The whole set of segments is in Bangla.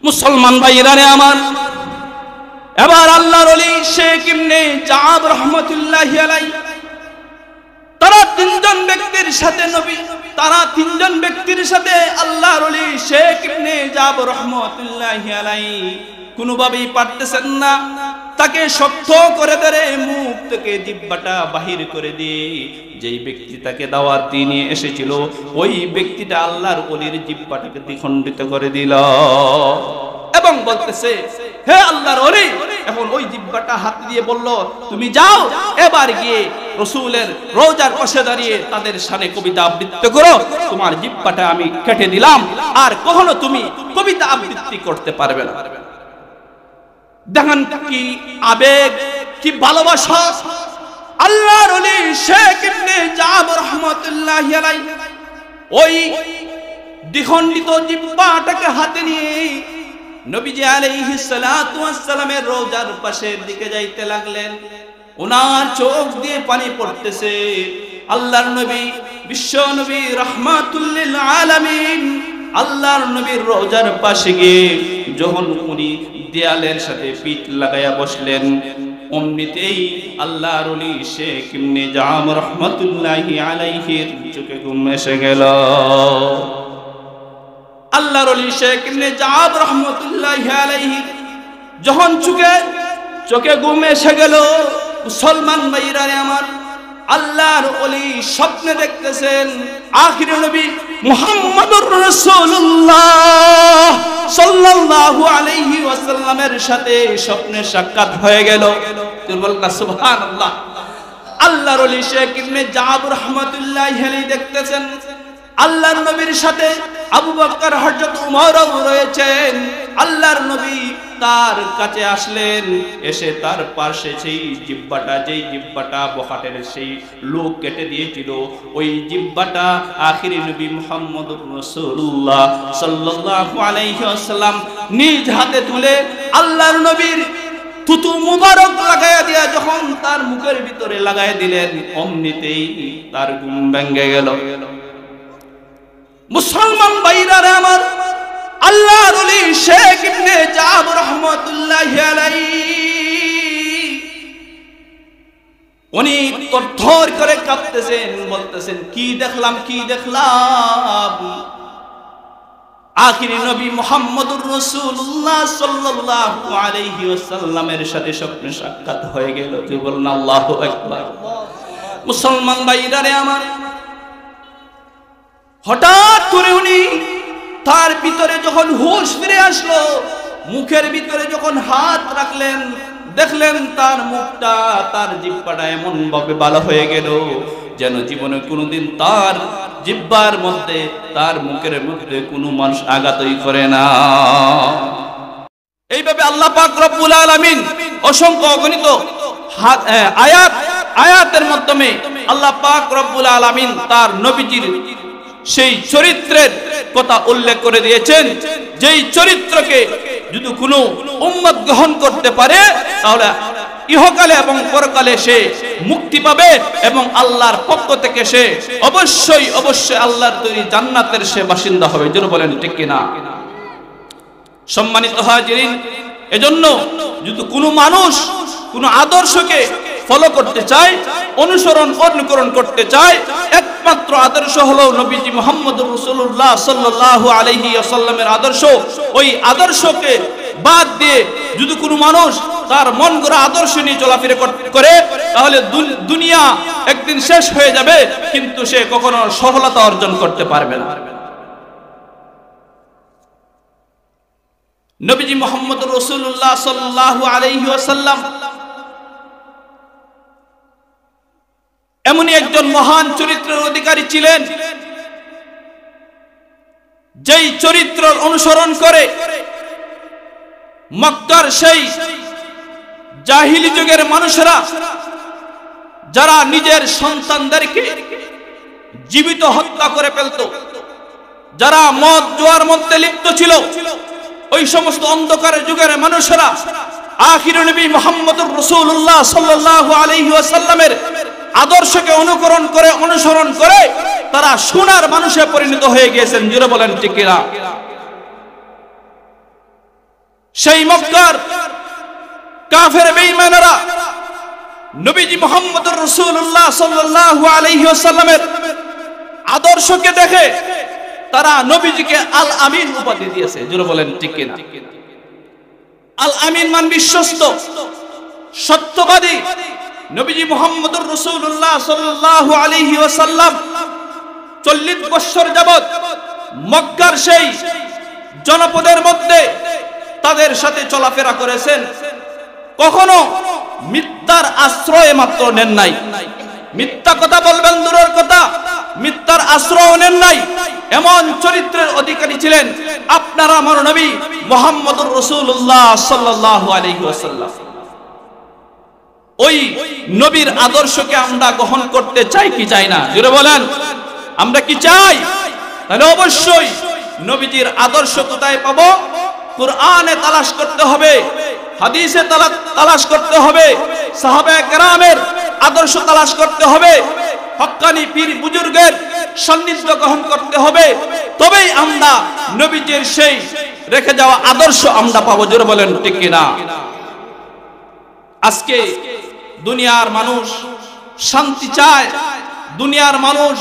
মুসলমান ভাইরা রে আমার, এবার আল্লাহর ওলি শেখ ইবনে জাব রাহমাতুল্লাহি আলাইহি তারা তিনজন ব্যক্তির সাথে আল্লাহর ওলি শেখ ইবনে জাব রাহমাতুল্লাহি আলাইহি কোনোভাবেই পারতেছেন না তাকে শক্ত করে ধরে মুখ থেকে জিহ্বাটা বাহির করে দিয়ে যেই ব্যক্তি তাকে দাওয়াত দিয়ে নিয়ে এসেছিল ওই ব্যক্তিটা আল্লাহর ওলির জিহ্বাটাকে দ্বিখণ্ডিত করে দিল এবং বলতেছে, হে আল্লাহর ওলি, এখন ওই জিহ্বাটা হাত দিয়ে বলল, তুমি যাও এবার গিয়ে রাসূলের রওজার পাশে দাঁড়িয়ে তাদের শানে কবিতা আবৃত্তি করো, তোমার জিহ্বাটা আমি কেটে দিলাম, আর কখনো তুমি কবিতা আবৃত্তি করতে পারবে না। দেখেন কি আবেগ, কি ভালোবাসা। আল্লাহর ওলি শেখ ইবনে জাব রাহমাতুল্লাহি আলাইহি ওই দ্বিখণ্ডিত জিহ্বাটাকে হাতে নিয়ে নবীজি আলাইহিস সালাতু ওয়াস সালামের রওজার পাশের দিকে যাইতে লাগলেন। ওনার চোখ দিয়ে পানি পড়তেছে। আল্লাহর নবী, বিশ্ব নবী রাহমাতুল লিল আলামিন আল্লাহর নবীর রওজার পাশে গিয়ে যখন উনি দেয়ালের সাথে পিঠ লাগায়া বসলেন, অমনিতেই আল্লাহর ওলি শেখ ইবনে জাব রাহমাতুল্লাহি আলাইহির চোখে ঘুম এসে গেল। আল্লাহর ওলি শেখ ইবনে জাব রাহমাতুল্লাহি আলাইহি যখন চোখে ঘুম এসে গেল, মুসলমান ভাইরা আমার, আল্লাহর ওলি স্বপ্নে দেখতেছেন আখির নবী মুহাম্মদুর রাসূলুল্লাহ সাল্লাল্লাহু আলাইহি ওয়াসাল্লামের সাথে স্বপ্নে সাক্ষাৎ হয়ে গেল। বলনা সুবহানাল্লাহ। আল্লাহর ওলি শেখ ইবনে জাব রাহমাতুল্লাহি আলাইহি দেখতেছেন আল্লাহর নবীর সাথে আবু বকর, হযরত উমরও রয়েছেন। আল্লাহর নবী তার কাছে আসলেন, এসে তার পাশে সেই জিহ্বাটা বখাটের সেই লোক কেটে দিয়েছিল, ওই জিহ্বাটা আখিরি নবী মুহাম্মদুর রাসূলুল্লাহ সাল্লাল্লাহু আলাইহি ওয়াসাল্লাম নিজ হাতে তুলে আল্লাহর নবীর থুতু মুবারক লাগায়া দিয়া যখন তার মুখের ভিতরে লাগায় দিলেন, অমনিতেই তার ঘুম ভেঙে গেল। মুসলমান ভাইরা আমার, আল্লাহর ওলি শেখ ইবনে জাব রাহমাতুল্লাহি আলাইহি উনি থরথর করে কাঁপতেছেন, বলতেছেন, কি দেখলাম। আখিরি নবী মুহাম্মদুর রাসূলুল্লাহ সাল্লাল্লাহু আলাইহি ওয়াসাল্লামের সাথে স্বপ্নে সাক্ষাৎ হয়ে গেল। তুই বলনা আল্লাহু আকবার। মুসলমান ভাইরা আমার, হঠাৎ করে উনি তার ভিতরে যখন হুঁশ ফিরে আসলো, মুখের ভিতরে যখন হাত রাখলেন, দেখলেন তার মুখটা, তার জিহ্বাটা এমন ভাবে ভালো হয়ে গেল যেন জীবনে কোনোদিন তার জিহ্বার মধ্যে, তার মুখের মধ্যে কোনো মানুষ আঘাতই করে না। এইভাবে আল্লাহ পাক রব্বুল আলামিন অসংখ্য অগণিত আয়াতের মাধ্যমে আল্লাহ পাক রব্বুল আলামিন তার নবীজির সেই চরিত্রের কথা উল্লেখ করে দিয়েছেন, যেই চরিত্রকে যদি কোনো উম্মত গ্রহণ করতে পারে তাহলে ইহকালে এবং পরকালে সে মুক্তি পাবে এবং আল্লাহর পক্ষ থেকে সে অবশ্যই আল্লাহর তৈরি জান্নাতের সে বাসিন্দা হবে। যেন বলেন ঠিক কিনা। সম্মানিত হাজিরিন, এজন্য যদি কোনো মানুষ কোনো আদর্শকে ফলো করতে চায়, অনুকরণ করতে চায়, একমাত্র আদর্শ হলো নবীজি মুহাম্মদুর রাসূলুল্লাহ সাল্লাল্লাহু আলাইহি ওয়াসাল্লামের আদর্শ। ওই আদর্শকে বাদ দিয়ে যদি কোনো মানুষ তার মন গড়া আদর্শ নিয়ে চলাফেরা করে তাহলে দুনিয়া একদিন শেষ হয়ে যাবে, কিন্তু সে কখনো সফলতা অর্জন করতে পারবে না। নবীজি মুহাম্মদুর রাসূলুল্লাহ সাল্লাল্লাহু আলাইহি ওয়াসাল্লাম এমনই একজন মহান চরিত্রের অধিকারী ছিলেন, যেই চরিত্র অনুসরণ করে মক্কার সেই জাহিলি যুগের মানুষেরা যারা নিজের সন্তানদেরকে জীবিত হত্যা করে ফেলত, যারা মদ জুয়ার মধ্যে লিপ্ত ছিল, ওই সমস্ত অন্ধকারের যুগের মানুষেরা আখির নবী মুহাম্মদুর রাসূলুল্লাহ সাল্লাল্লাহু আলাইহি ওয়াসাল্লামের আদর্শকে অনুসরণ করে তারা সোনার মানুষে পরিণত হয়ে গিয়েছেন। জোরে বলেন ঠিক কিনা। সেই মক্কার কাফের বেঈমানেরা নবীজি মুহাম্মদুর রাসূলুল্লাহ সাল্লাল্লাহু আলাইহি ওয়াসাল্লামের আদর্শকে দেখে তারা নবীজিকে আল আমিন উপাধি দিয়েছে। জোরে বলেন ঠিক কিনা? আল আমিন মান বিশ্বস্ত, সত্যবাদী। নবীজি মুহাম্মদুর রাসূলুল্লাহ সাল্লাল্লাহু আলাইহি ওয়াসাল্লাম 40 বছর যাবত মক্কার সেই জনপদের মধ্যে তাদের সাথে চলাফেরা করেছেন, কখনো মিথ্যার আশ্রয় মাত্র নেন নাই। মিথ্যা কথা বলবেন দূরের কথা, মিথ্যার আশ্রয় নেন নাই। এমন চরিত্রের অধিকারী ছিলেন আপনার আমার নবী মুহাম্মদুর রাসূলুল্লাহ সাল্লাল্লাহু আলাইহি ওয়াসাল্লাম। ওই নবীর আদর্শকে আমরা গ্রহণ করতে চাই কি চাই না? জোরে বলেন, আমরা কি চাই? তাহলে অবশ্যই নবীজির আদর্শ কোথায় পাবো? কুরআনে তালাশ করতে হবে, হাদিসে তালাশ করতে হবে, সাহাবায়ে কেরামের আদর্শ তালাশ করতে হবে, হক্কানি পীর বুজুর্গের সান্নিধ্য গ্রহণ করতে হবে। তবেই আমরা নবীজির সেই রেখে যাওয়া আদর্শ আমরা পাবো। জোরে বলেন ঠিক কিনা? আজকে দুনিয়ার মানুষ শান্তি চায়, দুনিয়ার মানুষ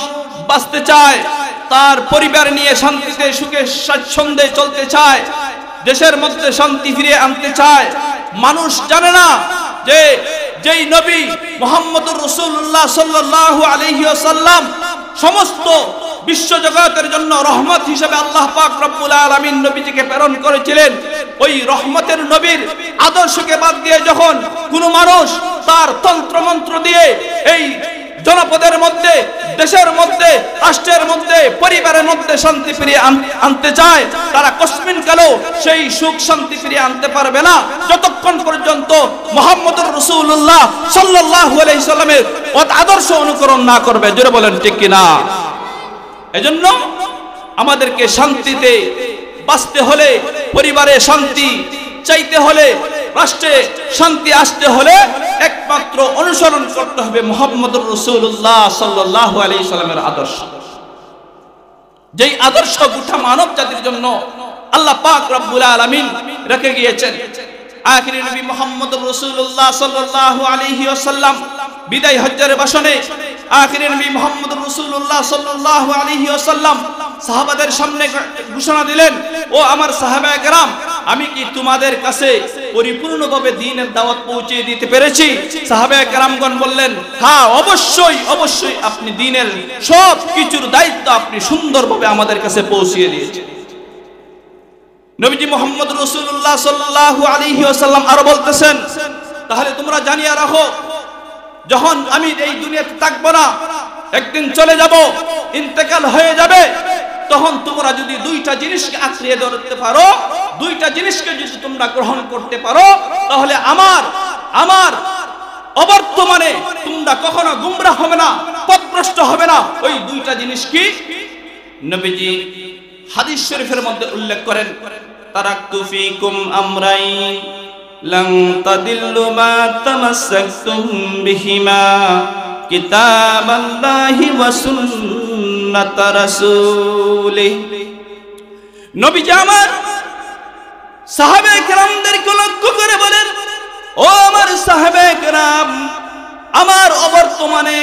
বাঁচতে চায়, তার পরিবার নিয়ে শান্তিতে সুখে স্বাচ্ছন্দ্যে চলতে চায়, দেশের মধ্যে শান্তি ফিরিয়ে আনতে চায়। মানুষ জানে না যে যেই নবী মুহাম্মদুর রাসূলুল্লাহ সাল্লাল্লাহু আলাইহি ওয়াসাল্লাম সমস্ত বিশ্বজগতের জন্য রহমত হিসেবে আল্লাহ পাক রব্বুল আলামিন নবীজিকে প্রেরণ করেছিলেন, ওই রহমতের নবীর আদর্শকে বাদ দিয়ে যখন কোন মানুষ তার তন্ত্রমন্ত্র দিয়ে এই জনপদের মধ্যে, দেশের মধ্যে, রাষ্ট্রের মধ্যে, পরিবারের মধ্যে শান্তি ফিরিয়ে আনতে চায়, তারা কসমিন কালেও সেই সুখ শান্তি ফিরিয়ে আনতে পারবে না যতক্ষণ পর্যন্ত মুহাম্মদুর রাসূলুল্লাহ সাল্লাল্লাহু আলাইহি সাল্লামের আদর্শ অনুকরণ না করবে। জোরে বলেন ঠিক কিনা? এজন্য আমাদেরকে শান্তিতে বাঁচতে হলে, পরিবারে শান্তি চাইতে হলে, রাষ্ট্রে শান্তি আসতে হলে একমাত্র অনুসরণ করতে হবে মুহাম্মদুর রাসূলুল্লাহ সাল্লাল্লাহু আলাইহি সাল্লামের আদর্শ। যেই আদর্শ গোটা মানব জাতির জন্য আল্লাহ পাক রব্বুল আলামিন রেখে গিয়েছেন। আখিরি নবী মুহাম্মদুর রাসূলুল্লাহ সাল্লাল্লাহু আলাইহি ওয়াসাল্লাম বিদায় হজ্জের ভাষণে আখিরি নবী মুহাম্মদুর রাসূলুল্লাহ সাল্লাল্লাহু আলাইহি ওয়াসাল্লাম সাহাবাদের সামনে ঘোষণা দিলেন, ও আমার সাহাবায়ে কেরাম, আমি কি তোমাদের কাছে পরিপূর্ণভাবে দ্বীনের দাওয়াত পৌঁছে দিতে পেরেছি? সাহাবায়ে কেরামগণ বললেন, হ্যাঁ, অবশ্যই অবশ্যই আপনি দ্বীনের সব কিছুর দায়িত্ব আপনি সুন্দরভাবে আমাদের কাছে পৌঁছিয়ে দিয়েছেন। নবীজি মুহাম্মদ রাসূলুল্লাহ সাল্লাল্লাহু আলাইহি ওয়াসাল্লাম আরো বলতেছেন, তাহলে তোমরা জানিয়ে রাখো, যখন আমি এই দুনিয়াতে থাকবো না, একদিন চলে যাব, ইন্তেকাল হয়ে যাবে, তখন তোমরা যদি দুইটা জিনিসকে আঁকড়িয়ে ধরতে পারো, দুইটা জিনিসকে যদি তোমরা গ্রহণ করতে পারো, তাহলে আমার অবর্তমানে তোমরা কখনো গুমরাহ হবে না, পথভ্রষ্ট হবে না। ওই দুইটা জিনিস কি? নবীজি হাদিস শরীফের মধ্যে উল্লেখ করেন, তারাকতু ফীকুম আমরাইন লান তাদিল্লু মা তামাসসাকতুম বিহিমা কিতাবাল্লাহি ওয়া সুন্নাত রাসূলিহি। নবীজি আমার সাহাবায়ে কেরামদেরকে লক্ষ্য করে বলেন, ও আমার সাহাবায়ে কেরাম, আমার অবর্তমানে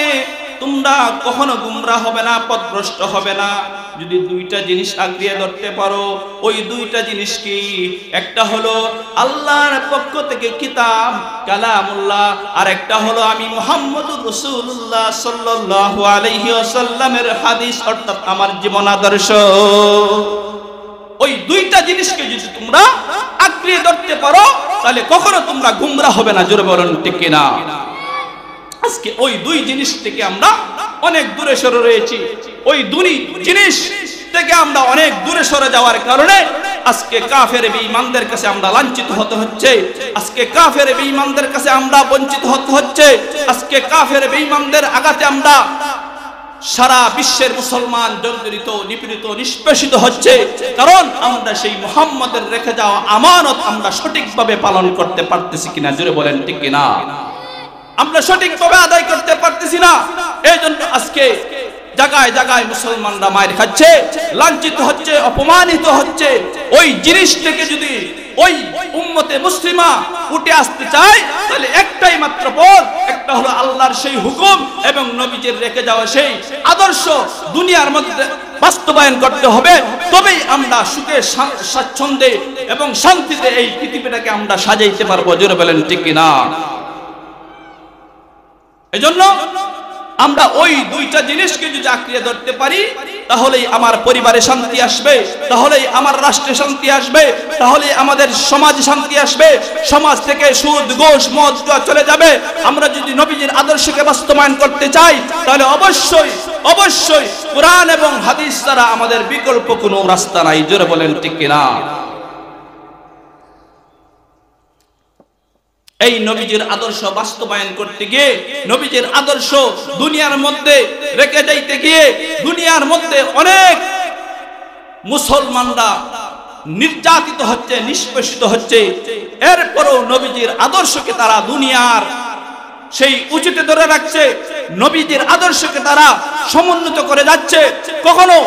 তোমরা কখনো গুমরাহ হবে না, পথভ্রষ্ট হবে না, যদি দুইটা জিনিস আঁকড়িয়ে ধরতে পারো। ওই দুইটা জিনিস কি? একটা হলো আল্লাহর পক্ষ থেকে কিতাব কালামুল্লাহ, আর একটা হলো আমি মুহাম্মদুর রাসূলুল্লাহ সাল্লাল্লাহু আলাইহি ওয়াসাল্লামের হাদিস, অর্থাৎ আমার জীবন আদর্শ। ওই দুইটা জিনিসকে যদি তোমরা আঁকড়িয়ে ধরতে পারো, তাহলে কখনো তোমরা গুমরাহ হবে না। জোরে বলেন ঠিক কিনা? আজকে ওই দুই জিনিস থেকে আমরা অনেক দূরে সরে রয়েছি। ওই দুই জিনিস থেকে আমরা অনেক দূরে সরে যাওয়ার কারণে আজকে কাফের বেঈমানদের কাছে আমরা লাঞ্ছিত হতে হচ্ছে, আজকে কাফের বেঈমানদের কাছে আমরা বঞ্চিত হতে হচ্ছে, আজকে কাফের বেঈমানদের আঘাতে আমরা সারা বিশ্বের মুসলমান জর্জরিত, নিপীড়িত, নিষ্পেষিত হচ্ছে। কারণ আমরা সেই মুহাম্মদের রেখে যাওয়া আমানত আমরা সঠিকভাবে পালন করতে পারতেছি কিনা? জোরে বলেন ঠিক কিনা? আমরা সঠিকভাবে আদায় করতে পারতেছি না। এই জন্য আজকে জায়গায় জায়গায় মুসলমানরা মায়ের খাচ্ছে, লাঞ্ছিত হচ্ছে, অপমানিত হচ্ছে। ওই জিনিস থেকে যদি ওই উম্মতে মুসলিমা উঠে আসতে চায়, তাহলে একটাই মাত্র পথ, একটা হলো আল্লাহর সেই হুকুম এবং নবীজির রেখে যাওয়া সেই আদর্শ দুনিয়ার মধ্যে বাস্তবায়ন করতে হবে। তবেই আমরা সুখে স্বাচ্ছন্দ্যে এবং শান্তিতে এই পৃথিবীটাকে আমরা সাজাইতে পারবো। জোরে বলেন ঠিক কিনা? এজন্য আমরা ওই দুইটা জিনিসকে যদি আঁকড়ে ধরতে পারি, তাহলেই আমার পরিবারে শান্তি আসবে, তাহলেই আমার রাষ্ট্রে শান্তি আসবে, তাহলেই আমাদের সমাজে শান্তি আসবে। সমাজ থেকে সুদ, ঘুষ, মদ চলে যাবে। আমরা যদি নবীজির আদর্শকে বাস্তবায়ন করতে চাই, তাহলে অবশ্যই অবশ্যই কোরআন এবং হাদিস ছাড়া আমাদের বিকল্প কোনো রাস্তা নাই। জোরে বলেন ঠিক কিনা? এই নবীজির আদর্শ বাস্তবায়ন করতে গিয়ে, নবীজির আদর্শ দুনিয়ার মধ্যে রেখে যাইতে গিয়ে, দুনিয়ার মধ্যে অনেক মুসলমানরা নির্যাতিত হচ্ছে, নিষ্পেষিত হচ্ছে। এরপরও নবীজির আদর্শকে তারা দুনিয়ার সেই উঁচুতে ধরে রাখছে, নবীজির আদর্শকে তারা সমুন্নত করে যাচ্ছে। কখনো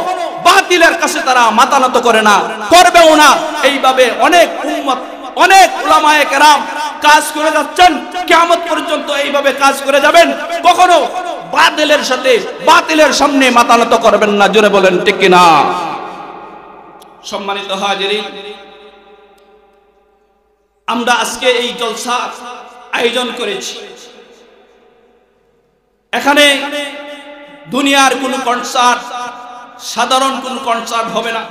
বাতিলের কাছে তারা মাথা নত করে না, করবেও না। এইভাবে অনেক উম্মত, অনেক উলামায়ে কেরাম কাজ করে যাচ্ছেন, কিয়ামত পর্যন্ত এইভাবে কাজ করে যাবেন। কখনো বাতিলের সাথে, বাতিলের সামনে মাথা নত করবেন না। জোরে বলেন ঠিক কিনা? সম্মানিত হাজিরিন, আমরা আজকে এই জলসা আয়োজন করেছি। এখানে দুনিয়ার কোন কনসার্ট, সাধারণ কোন কনসার্ট হবে না।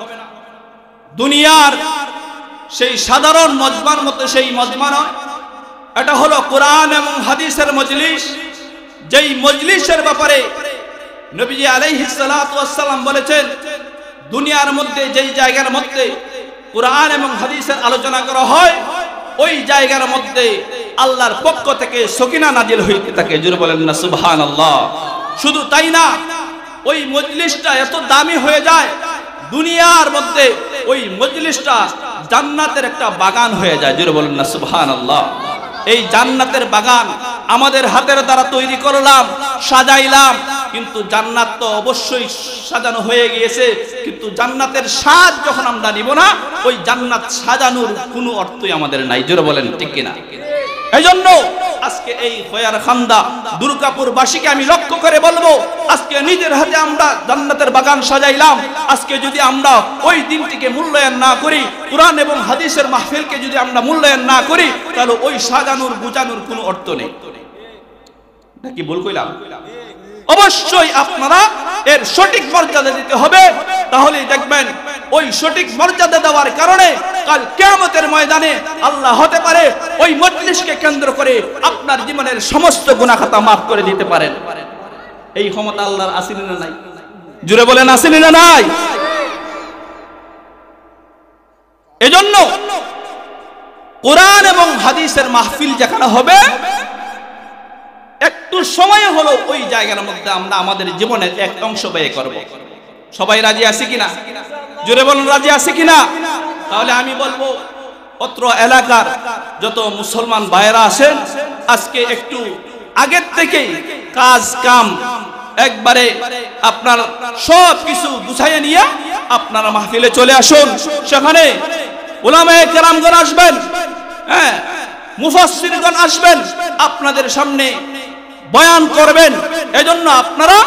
দুনিয়ার সেই সাধারণ মজমার মতো সেই মজমা নয়। এটা হলো কোরআন এবং হাদিসের মজলিস। যেই মজলিসের ব্যাপারে নবীজি আলাইহিস সালাতু ওয়াস সালাম বলেছেন, দুনিয়ার মধ্যে যেই জায়গার মধ্যে কোরআন এবং হাদিসের আলোচনা করা হয়, ওই জায়গার মধ্যে আল্লাহর পক্ষ থেকে সকিনা নাজিল হইতে থাকে। জোরে বলেন না সুবহানাল্লাহ। শুধু তাই না, ওই মজলিসটা এত দামি হয়ে যায়, দুনিয়ার মধ্যে ওই মজলিসটা জান্নাতের একটা বাগান হয়ে যায়। জোরে বলেন না সুবহানাল্লাহ। এই জান্নাতের বাগান আমাদের হাতের দ্বারা তৈরি করলাম, সাজাইলাম, কিন্তু জান্নাত তো অবশ্যই সাজানো হয়ে গিয়েছে, কিন্তু জান্নাতের স্বাদ যখন আমরা নিব না, ওই জান্নাত সাজানোর কোনো অর্থই আমাদের নাই। জোরে বলেন ঠিক কিনা? এইজন্য আজকে এই খয়ার খান্দা দুর্গাপুর বাসীকে আমি লক্ষ্য করে বলবো, আজকে নিজের হাতে আমরা জান্নাতের বাগান সাজাইলাম। আজকে যদি আমরা ওই দিনটিকে মূল্যায়ন না করি, কোরআন এবং হাদিসের মাহফিলকে যদি আমরা মূল্যায়ন না করি, তাহলে ওই সাজানোর বুঝানোর কোনো অর্থ নেই। নাকি ভুল কইলাম? অবশ্যই আপনারা এর সঠিক মর্যাদা দিতে হবে। তাহলেই দেখবেন ওই সঠিক মর্যাদা দেওয়ার কারণে কাল কিয়ামতের ময়দানে আল্লাহ হতে পারে ওই মজলিসকে কেন্দ্র করে আপনার জীবনের সমস্ত গুনাহ খাতা মাফ করে দিতে পারেন। এই ক্ষমতা আল্লাহর আছে না নাই? জোরে বলেন আছে না নাই? এজন্য কোরআন এবং হাদিসের মাহফিল যেখানে হবে, একটু সময় হলো ওই জায়গার মধ্যে আমরা আমাদের জীবনের এক অংশ ব্যয় করব। সবাই রাজি আছে কিনা? জোরে বলুন রাজি আছে কিনা? তাহলে আমি বলবো, অত্র এলাকার যত মুসলমান ভাইরা আছেন, আজকে একটু আগের থেকেই কাজ কাম একবারে আপনার সব কিছু গুছাইয়ে নিয়ে আপনারা মাহফিলে চলে আসুন। সেখানে উলামায়ে কেরামগণ আসবেন, হ্যাঁ, মুফাসসিরগণ আসবেন, আপনাদের সামনে বয়ান করবেন। এজন্য আপনারা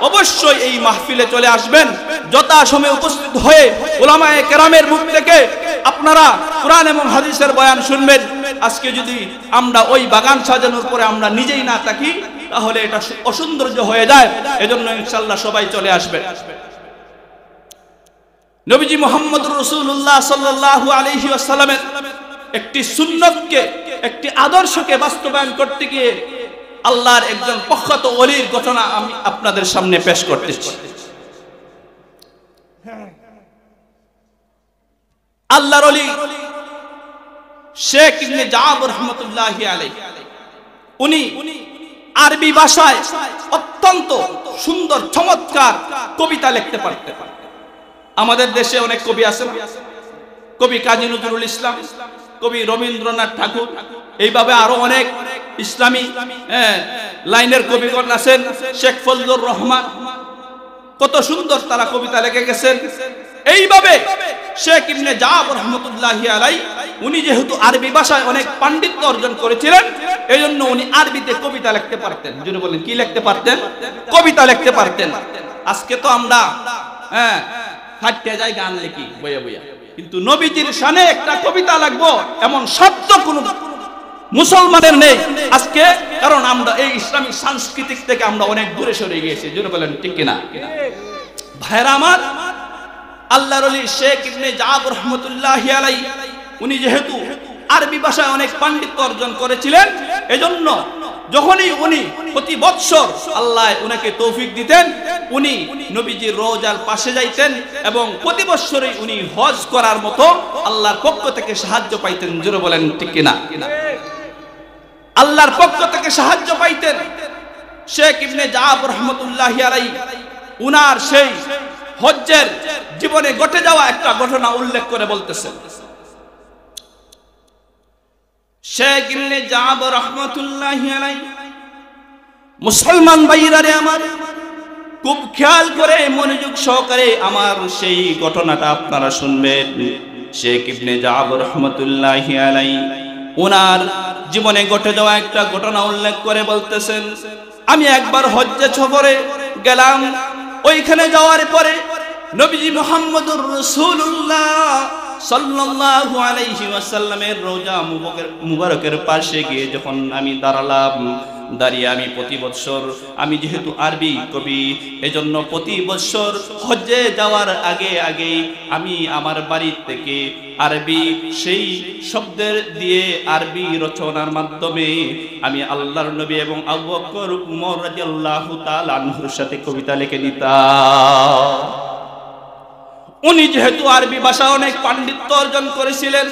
অবশ্যই এই মাহফিলে চলে আসবেন, যথাসময়ে উপস্থিত হয়ে উলামায়ে কেরামের মুখ থেকে আপনারা কোরআন এবং হাদিসের বয়ান শুনবেন। আজকে যদি আমরা ওই বাগান সাজানোর পরে আমরা নিজেই না থাকি, তাহলে এটা অসৌন্দর্য হয়ে যায়। এজন্য ইনশাআল্লাহ সবাই চলে আসবেন। নবীজি মুহাম্মদুর রাসূলুল্লাহ সাল্লাল্লাহু আলাইহি ওয়াসাল্লামের একটি সুন্নতকে, একটি আদর্শকে বাস্তবায়ন করতে গিয়ে আল্লাহর একজন প্রখ্যাত ওলির ঘটনা আমি আপনাদের সামনে পেশ করতেছি। আল্লাহর ওলি শেখ ইবনে জাবর রাহমাতুল্লাহি আলাইহি, উনি আরবি ভাষায় অত্যন্ত সুন্দর চমৎকার কবিতা লিখতে পারতেন। আমাদের দেশে অনেক কবি আছেন, কবি কাজী নজরুল ইসলাম, কবি রবীন্দ্রনাথ ঠাকুর, এইভাবে আরো অনেক ইসলামী লাইনের কবিগণ আছেন, শেখ ফজলুর রহমান, কত সুন্দর তারা কবিতা লিখে গেছেন। এইভাবে শেখ ইবনে জাবর রাহমাতুল্লাহি আলাইহি উনি যেহেতু আরবি ভাষায় অনেক পাণ্ডিত্য অর্জন করেছিলেন, এজন্য উনি আরবিতে কবিতা লিখতে পারতেন। জোরে বলেন, কি লিখতে পারতেন? কবিতা লিখতে পারতেন। আজকে তো আমরা ফাটতে যাই গান লিখি বইয়া বইয়া, কিন্তু নবীজির শানে একটা কবিতা লাগবো এমন শব্দ কোন মুসলমানের নেই আজকে। কারণ আমরা এই ইসলামী সাংস্কৃতিক থেকে আমরা অনেক দূরে সরে গিয়েছি। জোরে বলেন ঠিক কিনা? ভাইরা আমার, আল্লাহর ওলি শেখ ইবনে জাবর রহমাতুল্লাহি আলাইহি উনি যেহেতু আরবি ভাষায় অনেক পাণ্ডিত্য অর্জন করেছিলেন, এজন্য যখনই উনি প্রতি বৎসর আল্লাহ উনাকে তৌফিক দিতেন, উনি নবীজির রওজার পাশে যাইতেন এবং প্রতি বৎসরই উনি হজ করার মতো আল্লাহর পক্ষ থেকে সাহায্য পাইতেন। জোরে বলেন ঠিক কিনা? আল্লাহর পক্ষ থেকে সাহায্য পাইতেন। শেখ ইবনে জাবর রহমাতুল্লাহি আলাইহি উনার সেই হজ্জের জীবনে ঘটে যাওয়া একটা ঘটনা উল্লেখ করে বলতেছেন। শেখ ইবনে জাবর রহমাতুল্লাহি আলাইহি, মুসলমান ভাইরা রে আমার, খুব খেয়াল করে মনোযোগ সহকারে আমার সেই ঘটনাটা আপনারা শুনবেন। শেখ ইবনে জাবর রহমাতুল্লাহি আলাইহি ওনার জীবনে ঘটে যাওয়া একটা ঘটনা উল্লেখ করে বলতেছেন, আমি একবার হজ্জে সফরে গেলাম। ওইখানে যাওয়ার পরে নবীজি মুহাম্মদুর রাসূলুল্লাহ সাল্লাল্লাহু আলাইহি ওয়াসাল্লামের রওজা মুবারকের পাশে গিয়ে যখন আমি দাঁড়ালাম, দাঁড়িয়ে আমি প্রতি বৎসর, আমি যেহেতু আরবি কবি, এজন্য প্রতি বৎসর হজ্জে যাওয়ার আগে আগে আমি আমার বাড়ি থেকে আরবি সেই শব্দের দিয়ে আরবি রচনার মাধ্যমে আমি আল্লাহর নবী এবং আবু বকর উমর রাদিয়াল্লাহু তাআলা আনহুর সাথে কবিতা লিখে দিতাম। উনি যেহেতু আরবি ভাষা অনেক পাণ্ডিত্য অর্জন করেছিলেন,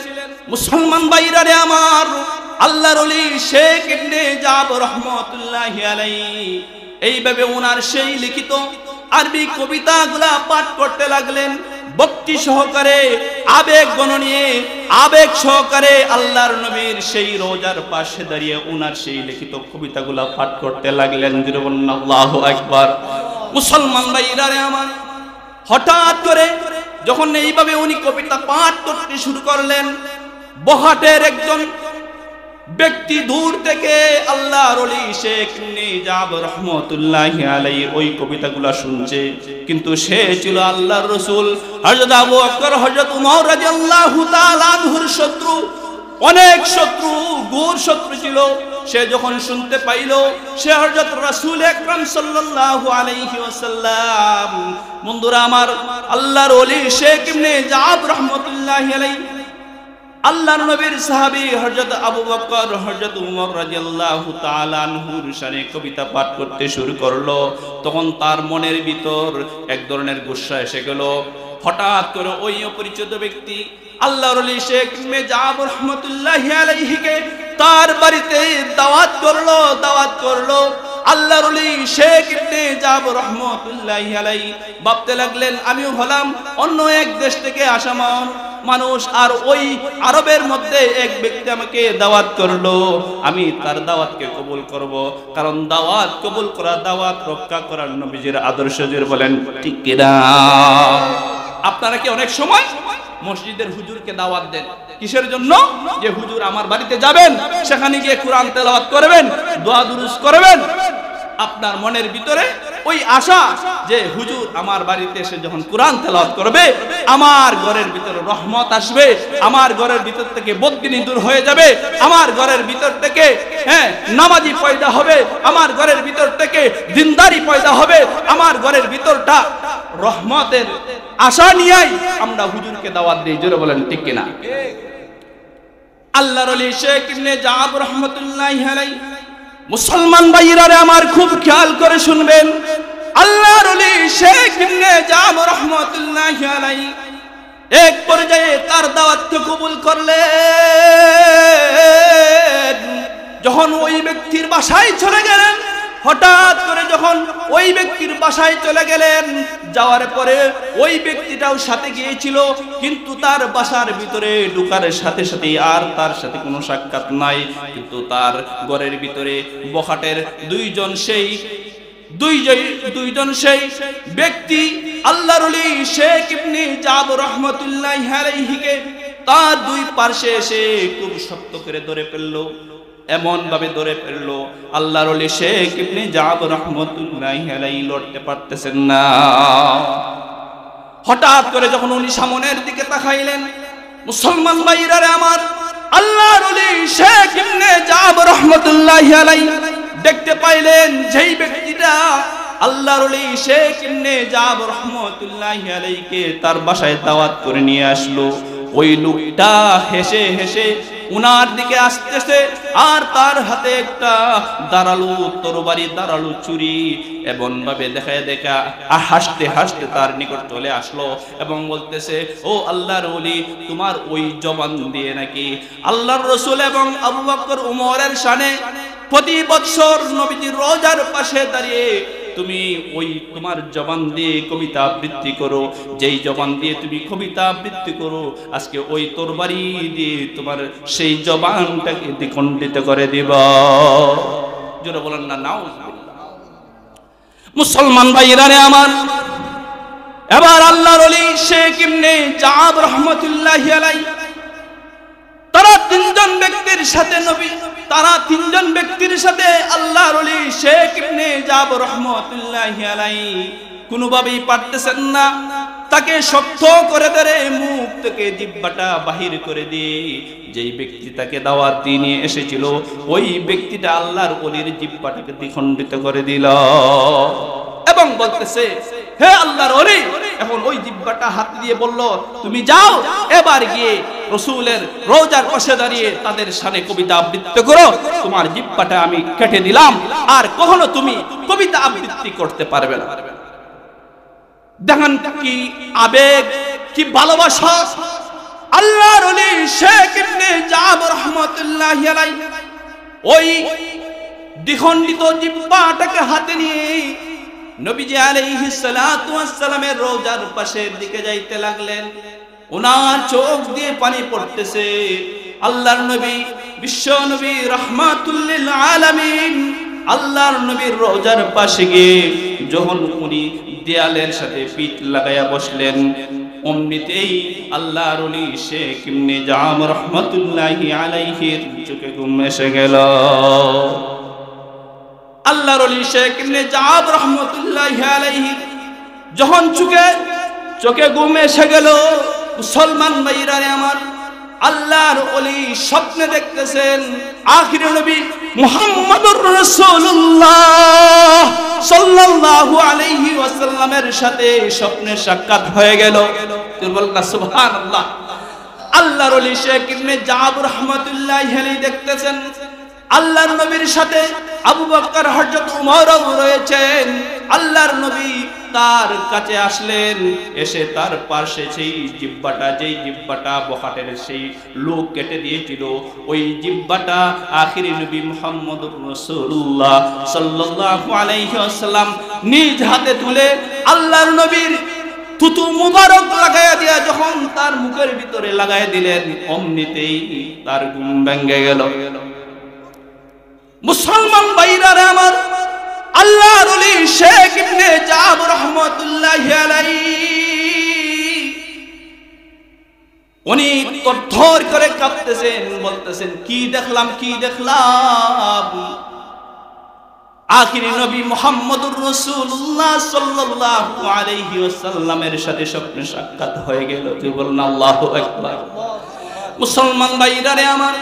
মুসলমান ভাইরা রে আমার, আল্লাহর ওলি শেখ ইবনে জাবর রহমাতুল্লাহি আলাইহি এইভাবে ওনার সেই লিখিত আরবি কবিতাগুলা পাঠ করতে লাগলেন। ভক্তি সহকারে, আবেগ গণনীয় আবেগ সহকারে আল্লাহর নবীর সেই রওজার পাশে দাঁড়িয়ে ওনার সেই লিখিত কবিতাগুলা পাঠ করতে লাগলেন। আল্লাহু আকবার। মুসলমান ভাইরা রে আমার, হঠাৎ করে যখন এইভাবে উনি কবিতা পাঠ করতে শুরু করলেন, বহাটের একজন ব্যক্তি দূর থেকে আল্লাহর ওলি শেখ ইবনে জাবর রহমাতুল্লাহি আলাইহি ওই কবিতাগুলো শুনছে, কিন্তু সে ছিল আল্লাহর রাসূল হযরত আবু বকর হযরত উমর রাদিয়াল্লাহু তাআলা আনহুর শত্রু, অনেক শত্রু, ঘোর শত্রু ছিল। সে যখন শুনতে পাইল সে হযরত রাসূল আকরাম সাল্লাল্লাহু আলাইহি ওয়াসাল্লাম, বন্ধুরা আমার, আল্লাহর ওলি শেখ ইবনে জাবর রহমাতুল্লাহি আলাইহি আল্লাহর নবীর সাহাবী হযরত আবু বকর হযরত উমর রাদিয়াল্লাহু তাআলা আনহুর শানে কবিতা পাঠ করতে শুরু করলো। তখন তার মনের ভিতর এক ধরনের গুসা এসে গেল। হঠাৎ করে ওই অপরিচিত ব্যক্তি আল্লাহর ওলি শেখ ইবনে জাবর রহমাতুল্লাহি আলাইহিকে তার বাড়িতে দাওয়াত করলো। আল্লাহর ওলি শেখ ইবনে জাবর রহমাতুল্লাহি আলাইহি ভাবতে লাগলেন, আমিও হলাম অন্য এক দেশ থেকে আসা মানুষ, আর ওই আরবের মধ্যে এক ব্যক্তি আমাকে দাওয়াত করলো, আমি তার দাওয়াতকে কবুল করব, কারণ দাওয়াত কবুল করা, দাওয়াত রক্ষা করার নবীজির আদর্শ। জোরে বলেন ঠিক কিনা? আপনারা কি অনেক সময় মসজিদের হুজুরকে দাওয়াত দেন? কিসের জন্য? যে হুজুর আমার বাড়িতে যাবেন, সেখানে গিয়ে কোরআন তেলাওয়াত করবেন, দোয়া দুরুস করবেন। আপনার মনের ভিতরে ওই আশা যে হুজুর আমার বাড়িতে এসে যখন কোরআন তেলাওয়াত করবে, আমার ঘরের ভিতরে রহমত আসবে, আমার ঘরের ভিতর থেকে বদগিনি দূর হয়ে যাবে, আমার ঘরের ভিতর থেকে নামাজি পয়দা হবে, আমার ঘরের ভিতর থেকে দিনদারি পয়দা হবে, আমার ঘরের ভিতরটা রহমতের আশা নিয়েই আমরা হুজুরকে দাওয়াত দিই। জোরে বলেন ঠিক কিনা? আল্লাহর ওলি শেখ ইবনে জাবর রহমাতুল্লাহি আলাইহি, মুসলমান ভাইরা আমার খুব খেয়াল করে শুনবেন, আল্লাহর ওলি শেখ ইবনে জাবর রহমাতুল্লাহি আলাইহি এক পর্যায়ে তার দাওয়াতকে কবুল করলেন। যখন ওই ব্যক্তির বাসায় চলে গেলেন, হঠাৎ করে যখন ওই ব্যক্তির বাসায় চলে গেলেন, যাওয়ার পরে ওই ব্যক্তিটাও সাথে গিয়েছিল, কিন্তু তার বাসার ভিতরে ঢোকার সাথে সাথে আর তার সাথে কোনো সাক্ষাৎ নাই। কিন্তু তার ঘরের ভিতরে বখাটের দুইজন সেই ব্যক্তি আল্লাহর ওলি শেখ ইবনে জাবর রহমাতুল্লাহি আলাইহিকে তার দুই পার্শ্বে এসে খুব শক্ত করে ধরে ফেললো, এমন ভাবে ধরে ফেললো আল্লাহর ওলি শেখ ইবনে জাবর রাহমাতুল্লাহি আলাইহি লড়তে পারতেছেন না। হঠাৎ করে যখন উনি সামনের দিকে তাকাইলেন, মুসলমান ভাইরা আমার, আল্লাহর ওলি শেখ ইবনে জাবর রাহমাতুল্লাহি আলাইহি দেখতে পাইলেন যেই ব্যক্তিটা আল্লাহর ওলি শেখ ইবনে জাবর রাহমাতুল্লাহি আলাইহিকে তার বাসায় দাওয়াত করে নিয়ে আসলো, ওই লোকটা হেসে হেসে উনার দিকে আসতেছে, আর তার হাতে একটা দাঁড়ালো তরবারি, দাঁড়ালো ছুরি, এমন ভাবে দেখায় দেখা হাসতে হাসতে তার নিকট চলে আসলো এবং বলতেছে, ও আল্লাহর ওলি, তোমার ওই জবান দিয়ে নাকি আল্লাহর রাসূল এবং আবু বকর উমরের শানে প্রতি বছর নবীজির রোজার পাশে দাঁড়িয়ে তুমি ওই তোমার জবান দিয়ে কবিতা আবৃত্তি করো, যেই জবান দিয়ে তুমি কবিতা আবৃত্তি করো, আজকে ওই তরবারি দিয়ে তোমার সেই জবানটাকে দ্বিখণ্ডিত করে দিব। জোরে বলেন না নাউজুবিল্লাহ। মুসলমান ভাইরা আমার, এবার আল্লাহর ওলি শেখ ইবনে জাবর রাহমাতুল্লাহি আলাইহি তারা তিনজন ব্যক্তির সাথে আল্লাহর ওলি শেখ ইবনে জাবর রাহমাতুল্লাহি আলাইহি কোনোভাবেই পারতেছেন না, তাকে শক্ত করে ধরে মুখ থেকে জিহ্বাটা বাহির করে দিয়ে যেই ব্যক্তি তাকে দাওয়াত দিয়ে নিয়ে এসেছিল ওই ব্যক্তিটা আল্লাহর ওলির জিহ্বাটাকে দ্বিখণ্ডিত করে দিল এবং বলতেছে, হে আল্লাহর ওলি, এখন ওই জিহ্বাটা হাত দিয়ে বলল, তুমি যাও এবার গিয়ে রাসূলের রওজার পাশে দাঁড়িয়ে তাদের শানে কবিতা আবৃত্তি করো, তোমার জিহ্বাটা আমি কেটে দিলাম, আর কখনো তুমি কবিতা আবৃত্তি করতে পারবে না। দেখেন কি আবেগ, কি ভালোবাসা। আল্লাহর ওলি শেখ ইবনে জাবর রাহমাতুল্লাহি আলাইহি ওই দ্বিখণ্ডিত জিহ্বাটাকে হাতে নিয়ে নবীজি আলাইহিস সালাতু ওয়াস সালামের রওজার পাশের দিকে যাইতে লাগলেন। ওনার চোখ দিয়ে পানি পড়তেছে। আল্লাহর নবী, বিশ্ব নবী রাহমাতুল লিল আলামিন, আল্লাহর নবীর রওজার পাশে গিয়ে যখন উনি দেয়ালের সাথে পিঠ লাগাইয়া বসলেন, অমনিতেই আল্লাহর ওলি শেখ ইবনে জাবর রাহমাতুল্লাহি আলাইহির চোখে ঘুম এসে গেল। আল্লাহর ওলি শেখ ইবনে জাবর রাহমাতুল্লাহি আলাইহি যখন চোখে ঘুম এসে গেল, মুসলমান ভাইরা আমার, আল্লাহর ওলি স্বপ্নে দেখতেছেন আখির নবী মুহাম্মদুর রাসূলুল্লাহ সাল্লাল্লাহু আলাইহি ওয়াসাল্লামের সাথে স্বপ্নে সাক্ষাৎ হয়ে গেল। বলুন না সুবহানাল্লাহ। আল্লাহর ওলি শেখ ইবনে জাবর রাহমাতুল্লাহি আলাইহি দেখতেছেন আল্লাহর নবীর সাথে আবু বকর, হযরত উমরও রয়েছেন। আল্লাহর নবী তার কাছে আসলেন, এসে তার পাশে সেই জিহ্বাটা বখাটের সেই লোক কেটে দিয়েছিল, ওই জিহ্বাটা আখিরি নবী মুহাম্মদুর রাসূলুল্লাহ সাল্লাল্লাহু আলাইহি ওয়াসাল্লাম নিজ হাতে তুলে আল্লাহর নবীর থুতু মুবারক লাগায়া দিয়া যখন তার মুখের ভিতরে লাগায়া দিলেন, অমনিতেই তার ঘুম ভেঙে গেল। মুসলমান ভাইরা আমার, আল্লাহর ওলি শেখ ইবনে জাবর রাহমাতুল্লাহি আলাইহি উনি থরথর করে কাঁপতেছেন, বলতেছেন, কি দেখলাম। আখিরি নবী মুহাম্মদুর রাসূলুল্লাহ সাল্লাল্লাহু আলাইহি ওয়াসাল্লামের সাথে স্বপ্নে সাক্ষাৎ হয়ে গেল। তুই বলুন আল্লাহু আকবার। মুসলমান ভাইরা আমার,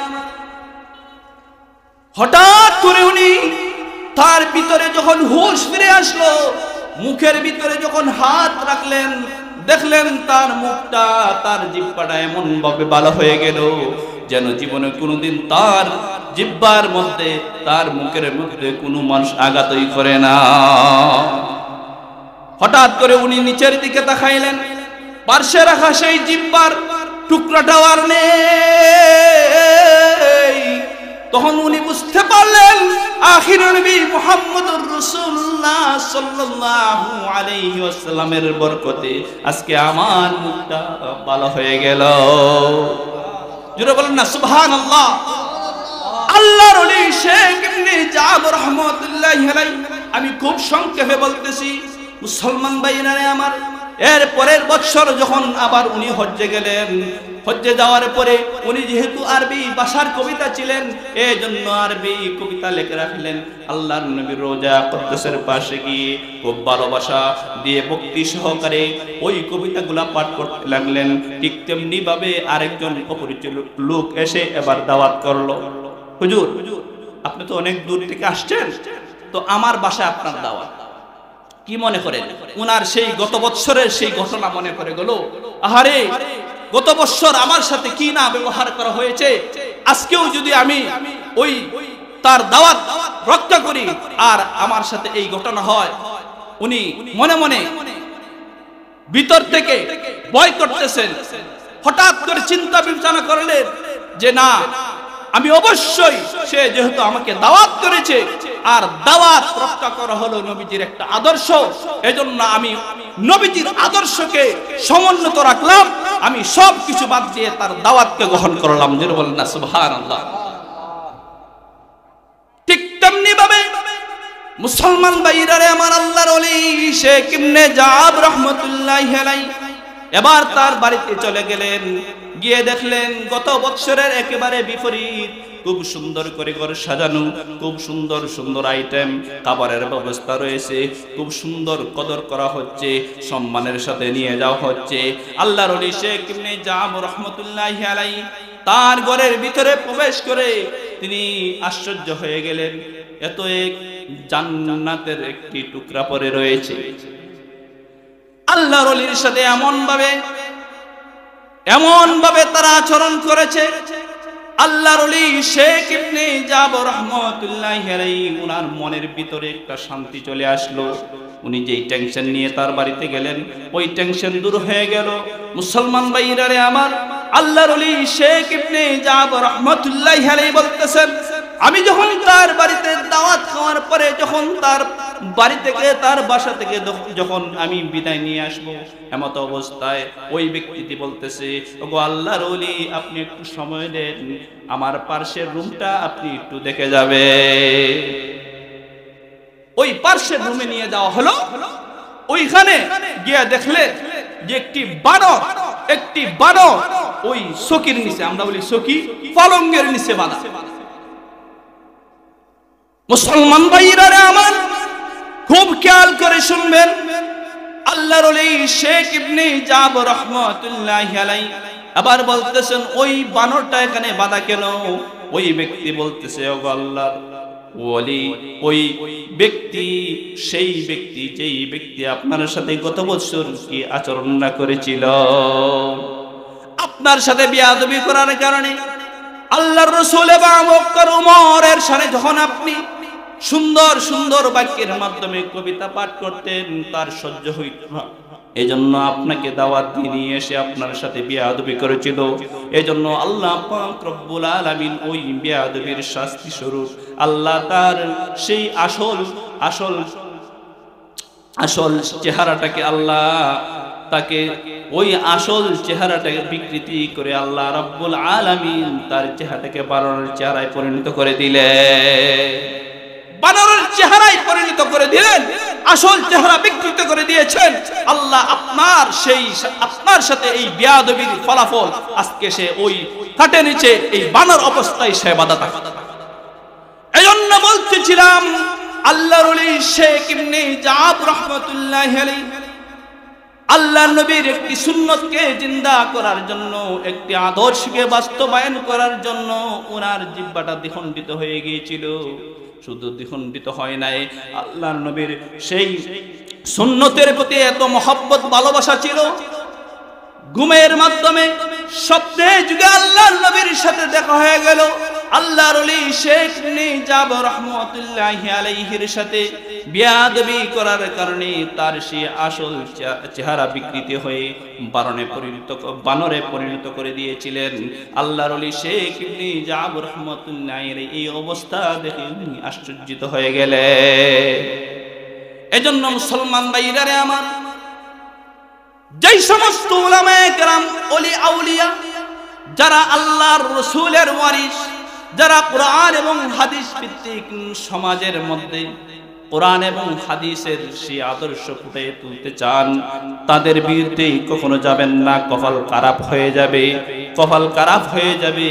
হঠাৎ করে উনি তার ভিতরে যখন হুঁশ ফিরে আসলো, মুখের ভিতরে যখন হাত রাখলেন, দেখলেন তার মুখটা, তার জিহ্বাটা এমন ভাবে ভালো হয়ে গেল যেন জীবনে কোনোদিন তার জিহ্বার মধ্যে, তার মুখের মধ্যে কোনো মানুষ আঘাতই করে না। হঠাৎ করে উনি নিচের দিকে তাকাইলেন, পার্শ্বে রাখা সেই জিহ্বার টুকরাটাও আর নেই। তখন উনি বুঝতে পারলেন আখির নবী মুহাম্মদুর রাসূলুল্লাহ সাল্লাল্লাহু আলাইহি ওয়াসাল্লামের বরকতে আজকে আমার মুখটা ভালো হয়ে গেল। জোরে বলেন না সুবহানাল্লাহ। আল্লাহর ওলি শেখ ইবনে জাবর রাহমাতুল্লাহি আলাইহি, আমি খুব সংক্ষেপে বলতেছি মুসলমান ভাইরা আমার, এর পরের বছর যখন আবার উনি হজ্জে গেলেন, হজ্জে যাওয়ার পরে উনি যেহেতু আরবি ভাষার কবিতা ছিলেন, এই জন্য আরবি কবিতা লিখে রাখলেন। আল্লাহর নবীর রোজা কুদ্দুসের পাশে গিয়ে খুব ভালোবাসা দিয়ে ভক্তি সহকারে ওই কবিতাগুলা পাঠ করতে লাগলেন। ঠিক তেমনি ভাবে আরেকজন অপরিচিত লোক এসে এবার দাওয়াত করলো, হুজুর আপনি তো অনেক দূর থেকে আসছেন, তো আমার বাসায় আপনার দাওয়াত, কি মনে করেন? উনার সেই গত বৎসরের সেই ঘটনা মনে করে গেল, আহারে গত বৎসর আমার সাথে কি না ব্যবহার করা হয়েছে, আজকেও যদি আমি ওই তার দাওয়াত রক্ষা করি আর আমার সাথে এই ঘটনা হয়। উনি মনে মনে ভিতর থেকে ভয় করতেছেন। হঠাৎ করে চিন্তা বিবেচনা করলেন যে না, আমি অবশ্যই, সে যেহেতু আমাকে দাওয়াত করেছে আর দাওয়াত রক্ষা করা হলো নবীজির একটা আদর্শ, এজন্য আমি নবীজির আদর্শকে সমুন্নত রাখলাম, আমি সব কিছু বাদ দিয়ে তার দাওয়াতকে গ্রহণ করলাম। জোরে বলেন না সুবহানাল্লাহ। ঠিক তেমনি ভাবে মুসলমান ভাইরারে আমার, আল্লাহর ওলি শেখ ইবনে জাব রাহমাতুল্লাহি আলাইহি এবার তার বাড়িতে চলে গেলেন। গিয়ে দেখলেন গত বৎসরের একেবারে বিপরীত, খুব সুন্দর করে ঘর সাজানো, খুব সুন্দর সুন্দর আইটেম, খাবারের ব্যবস্থা রয়েছে, খুব সুন্দর কদর করা হচ্ছে, সম্মানের সাথে নিয়ে যাওয়া হচ্ছে। আল্লাহর ওলি শেখ ইবনে জাব রাহমাতুল্লাহি আলাইহি তার ঘরের ভিতরে প্রবেশ করে তিনি আশ্চর্য হয়ে গেলেন, এত এক জান্নাতের একটি টুকরা পড়ে রয়েছে। আল্লাহর ওলির সাথে এমন ভাবে তারা আচরণ করেছে। আল্লাহর ওলি শেখ ইবনে জাব রাহমাতুল্লাহি আলাইহি উনার মনের ভিতরে একটা শান্তি চলে আসলো। উনি যেই টেনশন নিয়ে তার বাড়িতে গেলেন, ওই টেনশন দূর হয়ে গেল। মুসলমান ভাইরারে আমার, আল্লাহর ওলি শেখ ইবনে জাব রাহমাতুল্লাহি আলাইহি বলতেছেন, আমি যখন তার বাড়িতে দাওয়াত খাওয়ার পরে, যখন তার বাড়ি থেকে, তার বাসা থেকে যখন আমি বিদায় নিয়ে আসবো, এমত অবস্থায় ওই ব্যক্তিটি বলতেছে, ওগো আল্লাহর ওলি আপনি একটু সময় দেন, আমার পার্শ্বের রুমটা আপনি একটু দেখে যাবে। ওই পার্শ্বের রুমে নিয়ে যাওয়া হলো। ওইখানে গিয়ে দেখলে যে একটি বানর ওই সকির নিচে, আমরা বলি সকি, পালঙ্গের নিচে বাঁধা। মুসলমান ভাইরা আমার খুব খেয়াল করে শুনবেন, আল্লাহর ওলি শেখ ইবনে জাব রাহমাতুল্লাহি আলাইহি আবার বলতেছেন, ওই বানরটা এখানে বাঁধা কেন? ওই ব্যক্তি বলতেছে, ওগো আল্লাহর ওলি, ওই ব্যক্তি সেই ব্যক্তি যেই ব্যক্তি আপনার সাথে গত বছর কি আচরণ না করেছিল, আপনার সাথে বেয়াদবি করার কারণে আল্লাহর রাসূল এবং আবু বকর ওমরের সামনে যখন আপনি সুন্দর সুন্দর বাক্যের মাধ্যমে কবিতা পাঠ করতেন, তার সহ্য হইত না, এজন্য আপনাকে দাওয়াত দিয়ে নিয়ে এসে আপনার সাথে বেয়াদবি করেছিল। এজন্য আল্লাহ পাক রব্বুল আলামিন ওই বেয়াদবির শাস্তি স্বরূপ আল্লাহ তার সেই আসল চেহারাটাকে, আল্লাহ তাকে ওই আসল চেহারাটাকে বিকৃতি করে আল্লাহ রব্বুল আলামিন তার চেহারাটাকে বানরের চেহারায় পরিণত করে দিলেন। বানরের চেহারায় পরিণত করে দিলেন, আসল চেহারা বিকৃত করে দিয়েছেন। আল্লাহ আপনার সাথে এই বেয়াদবির ফলাফল আজকে সে ওই কাটে নিচে এই বানর অবস্থায় সে বাধা থাকে। এজন্য বলতেছিলাম, আল্লাহর ওলি শেখ ইবনে জাব রাহমাতুল্লাহি আলাইহি আল্লাহর নবীর একটি সুন্নতকে জিন্দা করার জন্য, একটি আদর্শকে বাস্তবায়ন করার জন্য ওনার জিহ্বাটা দ্বিখণ্ডিত হয়ে গিয়েছিল। শুধু দ্বিখণ্ডিত হয় নাই, আল্লাহর নবীর সেই সুন্নতের প্রতি এত মহব্বত ভালোবাসা ছিল, ঘুমের মাধ্যমে স্বপ্নে যুগে আল্লাহর নবীর সাথে দেখা হয়ে গেল। আল্লাহর ওলি শেখ ইবনে জাব রাহমাতুল্লাহি আলাইহির সাথে বেয়াদবি করার কারণে তার সেই আসল চেহারা বিকৃতি হয়ে বানরে পরিণত করে দিয়েছিলেন। আল্লাহর ওলি শেখ ইবনে জাব রাহমাতুল্লাহি আলাইহি এই অবস্থা দেখে আশ্চর্যিত হয়ে গেলেন। এজন্য মুসলমান ভাইরারে আমার, যেই সমস্ত উলামায়ে কেরাম, ওলি আউলিয়া, যারা আল্লাহর রাসূলের ওয়ারিস, যারা কোরআন এবং হাদিস ভিত্তিক সমাজের মধ্যে কোরআন এবং হাদিসের সেই আদর্শ ফুটে তুলতে চান, তাদের বিরুদ্ধে কখনো যাবেন না, কপাল খারাপ হয়ে যাবে। কপাল খারাপ হয়ে যাবে।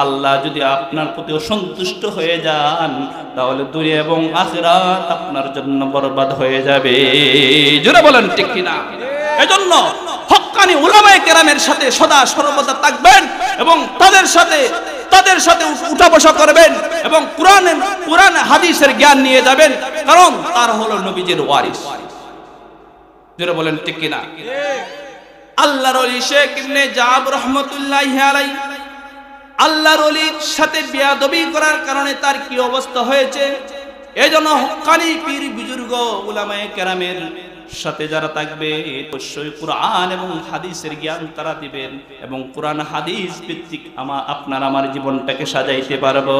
আল্লাহ যদি আপনার প্রতি অসন্তুষ্ট হয়ে যান তাহলে দুনিয়া এবং আখিরাত আপনার জন্য বরবাদ হয়ে যাবে। জোরে বলেন ঠিক কিনা? এজন্য হক্কানি উলামায়ে কেরামের সাথে সদা সর্বদা থাকবেন এবং তাদের সাথে উঠা বসা করবেন এবং কোরআন হাদিসের জ্ঞান নিয়ে যাবেন, কারণ তার হলো নবীজির ওয়ারিস। জোরে বলেন ঠিক কিনা? আল্লাহর ওলি শেখ ইবনে জাব রাহমাতুল্লাহি আলাইহি আল্লাহর ওলির সাথে বেয়াদবি করার কারণে তার কি অবস্থা হয়েছে। এজন্য হক্কানি পীর বুজুর্গ উলামায়ে কেরামের সাথে যারা থাকবে অবশ্যই কোরআন এবং হাদিসের জ্ঞান তারা দিবেন এবং কোরআন হাদিস ভিত্তিক আপনার আমার জীবনটাকে সাজাইতে পারবো।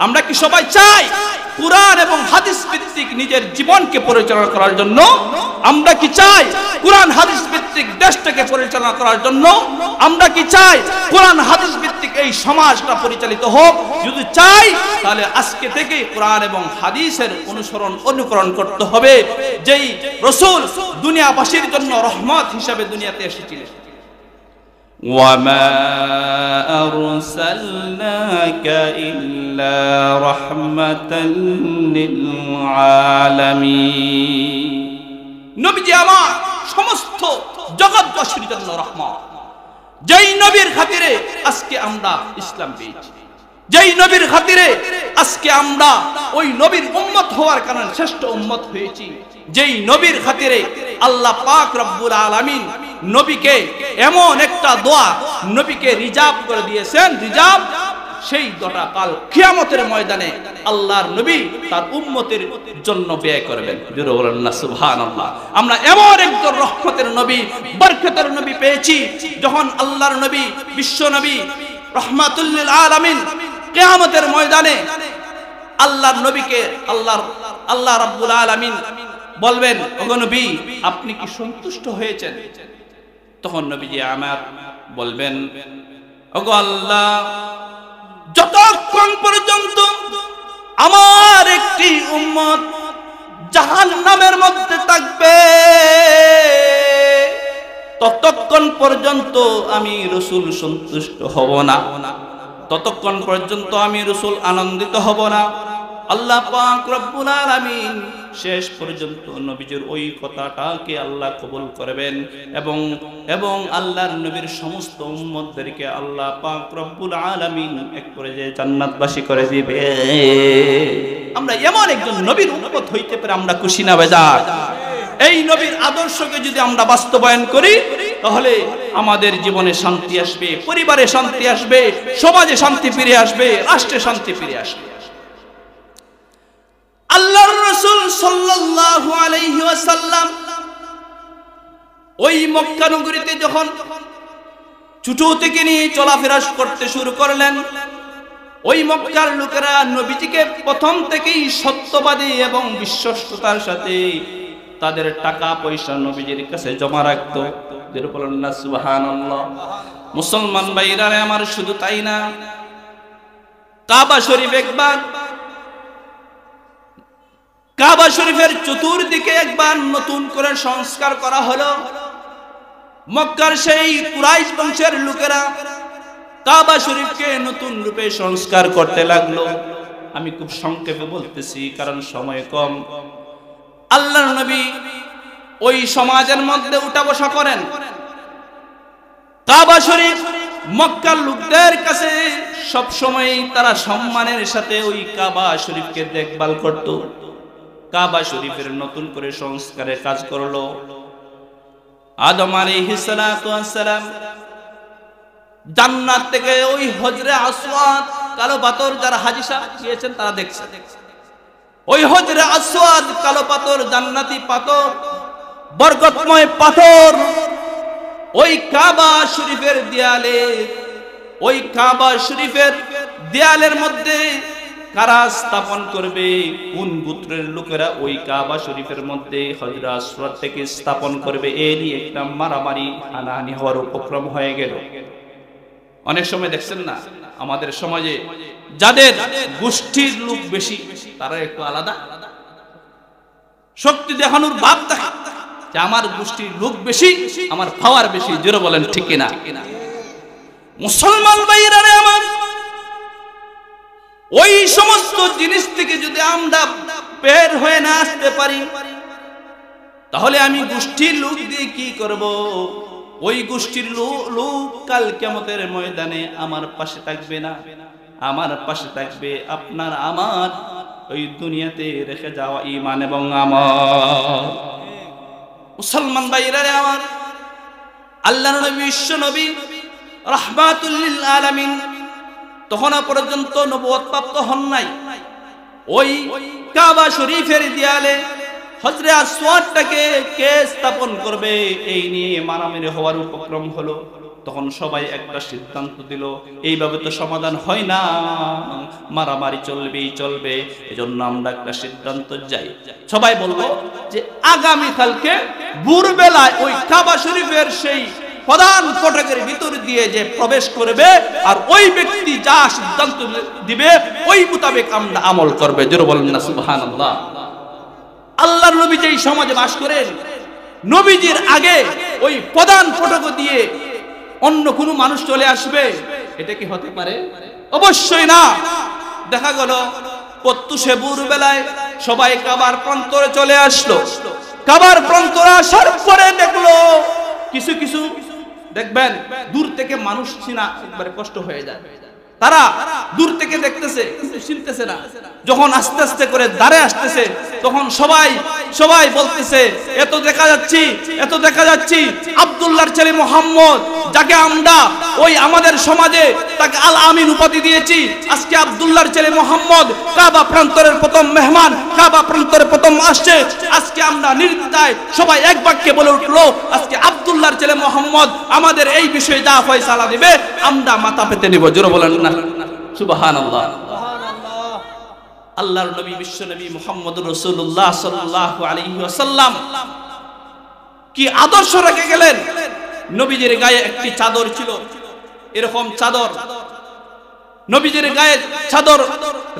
আমরা কি সবাই চাই কোরআন এবং হাদিস ভিত্তিক নিজের জীবনকে পরিচালনা করার জন্য? আমরা কি চাই কোরআন হাদিস ভিত্তিক দেশটাকে পরিচালনা করার জন্য? আমরা কি চাই কোরআন হাদিস ভিত্তিক এই সমাজটা পরিচালিত হোক? যদি চাই তাহলে আজকে থেকে কোরআন এবং হাদিসের অনুকরণ করতে হবে, যেই রাসূল দুনিয়াবাসীর জন্য রহমত হিসেবে দুনিয়াতে এসেছিলেন। وَمَا أَرْسَلْنَاكَ إِلَّا رَحْمَةً لِلْعَالَمِينَ। নবীজি আমার সমস্ত জগৎবাসীর জন্য রহমত। যেই নবীর খাতিরে আজকে আমরা ইসলাম পেয়েছি, যেই নবীর খাতিরে আজকে আমরা ওই নবীর উম্মত হওয়ার কারণে শ্রেষ্ঠ উম্মত হয়েছি, যেই নবীর খাতিরে আল্লাহ পাক রব্বুল আলামিন নবীকে এমন একটা দোয়া নবীকে রিজার্ভ করে দিয়েছেন, রিজার্ভ সেই দোয়াটা কাল কিয়ামতের ময়দানে আল্লাহর নবী তার উম্মতের জন্য ব্যয় করবেন। জোরে বলেন না সুবহানাল্লাহ। আমরা এমন একজন রহমতের নবী, বরকতের নবী পেয়েছি, যখন আল্লাহর নবী, বিশ্ব নবী রাহমাতুল লিল আলামিন কিয়ামতের ময়দানে আল্লাহর নবীকে আল্লাহ রাব্বুল আলামিন বলবেন, ওগো নবী আপনি কি সন্তুষ্ট হয়েছেন? তখন নবীজি আমার বলবেন, ওগো আল্লাহ যতক্ষণ পর্যন্ত আমার একটি উম্মত জাহান্নামের মধ্যে থাকবে ততক্ষণ পর্যন্ত আমি রাসূল সন্তুষ্ট হব না, ততক্ষণ পর্যন্ত আমি রাসূল আনন্দিত হব না। আল্লাহ পাক রব্বুল আলামিন শেষ পর্যন্ত নবীজির ওই কথাটাকে আল্লাহ কবুল করবেন এবং আল্লাহর নবীর সমস্ত উম্মতদেরকে আল্লাহ পাক রব্বুল আলামিন এক করে যে জান্নাতবাসী করে দিবে। আমরা এমন একজন নবীর উম্মত হইতে পারে আমরা খুশি না বেজার? এই নবীর আদর্শকে যদি আমরা বাস্তবায়ন করি তাহলে আমাদের জীবনে শান্তি আসবে, পরিবারে শান্তি আসবে, সমাজে শান্তি ফিরে আসবে, রাষ্ট্রে শান্তি ফিরে আসবে। আল্লাহর রাসূল সাল্লাল্লাহু আলাইহি ওয়াসাল্লাম ওই মক্কা নগরীতে যখন ছোট থেকে নিয়ে চলাফেরা করতে শুরু করলেন, ওই মক্কার লোকেরা নবীজিকে প্রথম থেকেই সত্যবাদী এবং বিশ্বস্ততার সাথে তাদের টাকা পয়সা নবীজির কাছে জমা রাখতো। বলেন না সুবহানাল্লাহ। মুসলমান ভাইরা আমার শুধু তাই না, কাবা শরীফ একবার, কাবা শরীফের চতুর্দিকে একবার নতুন করে সংস্কার করা হলো। মক্কার সেই কুরাইশ বংশের লোকেরা কাবা শরীফকে নতুন রূপে সংস্কার করতে লাগলো। আমি খুব সংক্ষেপে বলতেছি কারণ সময় কম। আল্লাহর নবী ওই সমাজের মধ্যে উঠা বসা করেন। কাবা শরীফ মক্কার লোকদের কাছে সব সময় তারা সম্মানের সাথে ওই কাবা শরীফকে দেখভাল করত। কাবা শরীফের নতুন করে সংস্কারের কাজ করলো। আদম আলাইহিস সালাতু ওয়াস সালাম জান্নাত থেকে ওই হজরে আসওয়াদ, কালো পাথর, যারা হাজী সাহেব গিয়েছেন তারা দেখছেন, ওই হজরে আসওয়াদ কালো পাথর, জান্নাতি পাথর, বরকতময় পাথর ওই কাবা শরীফের দেয়ালে, ওই কাবা শরীফের দেয়ালের মধ্যে কারা স্থাপন করবে? কোন গোত্রের লোকেরা ওই কাবা শরীফের মধ্যে হজরে আসওয়াদ থেকে স্থাপন করবে? এই নিয়ে একটা মারামারি হানাহানি হওয়ার উপক্রম হয়ে গেল। অনেক সময় দেখছেন না আমাদের সমাজে যাদের গোষ্ঠীর লোক বেশি তারা একটু আলাদা শক্তি দেখানোর ভাব থাকে যে আমার গোষ্ঠীর লোক বেশি, আমার পাওয়ার বেশি। জোরে বলেন ঠিক কিনা? মুসলমান ভাইরা আমার, ওই সমস্ত জিনিস থেকে যদি আমরা বের হয়ে না আসতে পারি, তাহলে আমি গোষ্ঠীর লোক দিয়ে কি করব? ওই গোষ্ঠীর লোক কাল কিয়ামতের ময়দানে আমার পাশে থাকবে না, আমার পাশে থাকবে আপনার আমার ওই দুনিয়াতে রেখে যাওয়া ঈমান এবং আমল। মুসলমান ভাইরা আমার, আল্লাহর নবী বিশ্ব নবী রাহমাতুল লিল আলামিন তখন পর্যন্ত নবুয়ত প্রাপ্ত হন নাই। ওই কাবা শরীফের দেয়ালে হজরে আসওয়াদটাকে কে স্থাপন করবে এই নিয়ে মারামারি হওয়ার উপক্রম হলো। তখন সবাই একটা সিদ্ধান্ত দিল, এইভাবে তো সমাধান হয় না, মারামারি চলবেই চলবে। এজন্য আমরা একটা সিদ্ধান্ত যাই, সবাই বলবো যে আগামী কালকে ভোরবেলায় ওই কাবা শরীফের সেই প্রধান ফটকের ভিতর দিয়ে যে প্রবেশ করবে আর ওই ব্যক্তি যা সিদ্ধান্ত দিবে ওই মোতাবেক আমরা আমল করবে। জোরে বলেন না সুবহানাল্লাহ। আল্লাহর নবী যেই সমাজে বাস করেন, নবীজির আগে ওই প্রধান ফটক দিয়ে অন্য কোনো মানুষ চলে আসবে, এটা কি হতে পারে? অবশ্যই না। দেখা গেল প্রত্যুষে ভোরবেলায় সবাই কাবার প্রান্তরে চলে আসলো। কাবার প্রান্তরে আসার পরে দেখলো কিছু কিছু দেখবেন দূর থেকে মানুষ চিনা একবারে কষ্ট হয়ে যায়। তারা দূর থেকে দেখতেছে কিন্তু চিনতেছে না। যখন আস্তে আস্তে করে দাঁড়ে আসতেছে তখন সবাই বলতেছে এত দেখা যাচ্ছি আব্দুল্লাহর ছেলে মুহাম্মদ, যাকে আমরা ওই আমাদের সমাজে তাকে আল আমিন উপাধি দিয়েছি। আজকে আব্দুল্লাহর ছেলে মুহাম্মদ কাবা প্রান্তরের প্রথম মেহমান, কাবা প্রান্তরে প্রথম আসছে। আজকে আমরা নির্দ্বিধায় সবাই এক বাক্যে বলে উঠলো, আজকে আব্দুল্লাহর ছেলে মুহাম্মদ আমাদের এই বিষয়ে যা ফয়সালা দিবে আমরা মাথা পেতে নিব। জোরে বলেন না সুবহানাল্লাহ। আল্লাহর নবী বিশ্ব নবী মুহাম্মদুর রাসূলুল্লাহ সাল্লাল্লাহু আলাইহি ওয়াসাল্লাম কি আদর্শ রেখে গেলেন। নবীজির গায়ে একটি চাদর ছিল, এরকম চাদর নবীজির গায়ে চাদর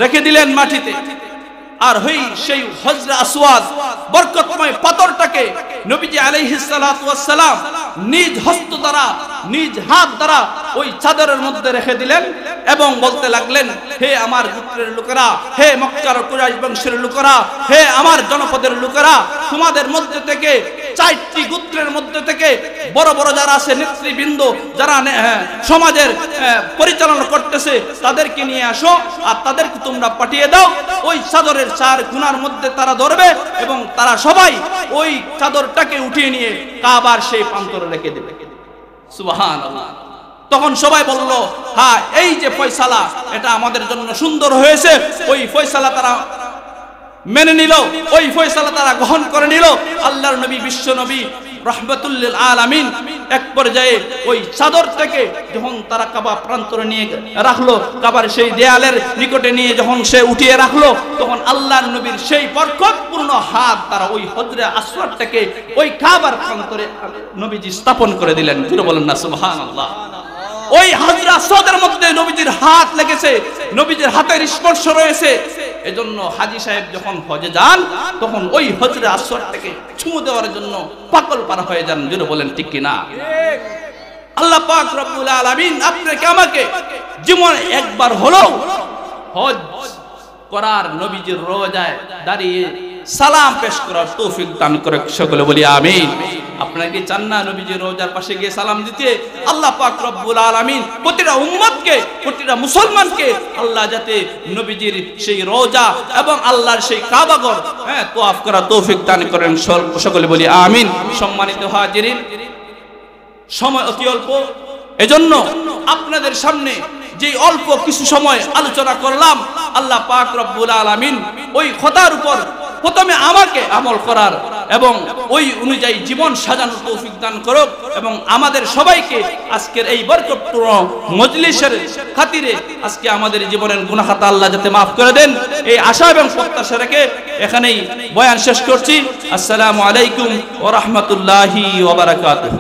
রেখে দিলেন মাটিতে। আর সেই হজরে আসওয়াদ বরকতময় পাথরটাকে নবীজি আলাইহিস সালাতু ওয়াস সালাম নিজ হস্ত দ্বারা, নিজ হাত দ্বারা ওই চাদরের মধ্যে রেখে দিলেন এবং বলতে লাগলেন, হে আমার গোত্রের লোকেরা, হে মক্কার কুরাইশ বংশের লোকেরা, হে আমার জনপদের লোকেরা, তোমাদের মধ্যে থেকে 4টি গোত্রের মধ্যে থেকে বড় বড় যারা আছে নেতৃবৃন্দ, যারা সমাজের পরিচালনা করতেছে, তাদেরকে নিয়ে আসো আর তাদেরকে তোমরা পাঠিয়ে দাও। ওই চাদরের 4 কোণার মধ্যে তারা ধরবে এবং তারা সবাই ওই চাদরটাকে উঠিয়ে নিয়ে কাবার সেই প্রান্তরে রেখে দেবে। সুবহানাল্লাহ। তখন সবাই বলল, হ্যাঁ এই যে ফয়সালা এটা আমাদের জন্য সুন্দর হয়েছে। ওই ফয়সালা তারা মেনে নিল, ওই ফয়সালা তারা গ্রহণ করে নিল। আল্লাহর নবী বিশ্ব নবী রাহমাতুল লিল আলামিন এক পর্যায়ে ওই চাদর থেকে যখন তারা কাবা প্রান্তরে নিয়ে রাখলো, কাবার সেই দেয়ালের নিকটে নিয়ে যখন সে উঠিয়ে রাখলো, তখন আল্লাহর নবীর সেই বরকতপূর্ণ হাত তারা ওই হজরে আসওয়াদটাকে ওই কাবার প্রান্তরে নবীজি স্থাপন করে দিলেন। জোরে বলেন না সুবহানাল্লাহ। ওই হজরে আসওয়াদের মধ্যে নবীজির হাত লেগেছে, নবীজির হাতের স্পর্শ রয়েছে। এজন্য হাজী সাহেব যখন হজে যান তখন ওই হজরে আসওয়াদটাকে ছুঁ দেওয়ার জন্য পাগল পারা হয়ে যান। জোরে বলেন ঠিক কি না? আল্লাহ পাক রব্বুল আলামিন আপনাকে আমাকে জীবনে একবার হলেও হজ করার, নবীজির রোজায় দাঁড়িয়ে সালাম পেশ করার তৌফিক দান করে। সকলে বলি আমিন। আপনারা কি চান না নবীজির রোজার পাশে গিয়ে সালাম দিতে? আল্লাহ পাক রব্বুল আলামিন প্রতিটা উম্মতকে, প্রতিটা মুসলমানকে আল্লাহ যাতে নবীজির সেই রোজা এবং আল্লাহর সেই কাবাঘর তওয়াফ করার তৌফিক দান করেন। সকলে বলি আমিন। সম্মানিত হাজিরিন, সময় অতি অল্প, এজন্য আপনাদের সামনে যে অল্প কিছু সময় আলোচনা করলাম, আল্লাহ পাক রব্বুল আলামিন ওই কথার উপর প্রথমে আমাকে আমল করার এবং ওই অনুযায়ী জীবন সাজানোর তৌফিক দান করুক এবং আমাদের সবাইকে আজকের এই বরকতপূর্ণ মজলিসের খাতিরে আজকে আমাদের জীবনের গুনাহ খাতা আল্লাহ যাতে মাফ করে দেন, এই আশা এবং প্রত্যাশা রেখে এখানেই বয়ান শেষ করছি। আসসালামু আলাইকুম ওয়া রাহমাতুল্লাহি ওয়া বারাকাতুহু।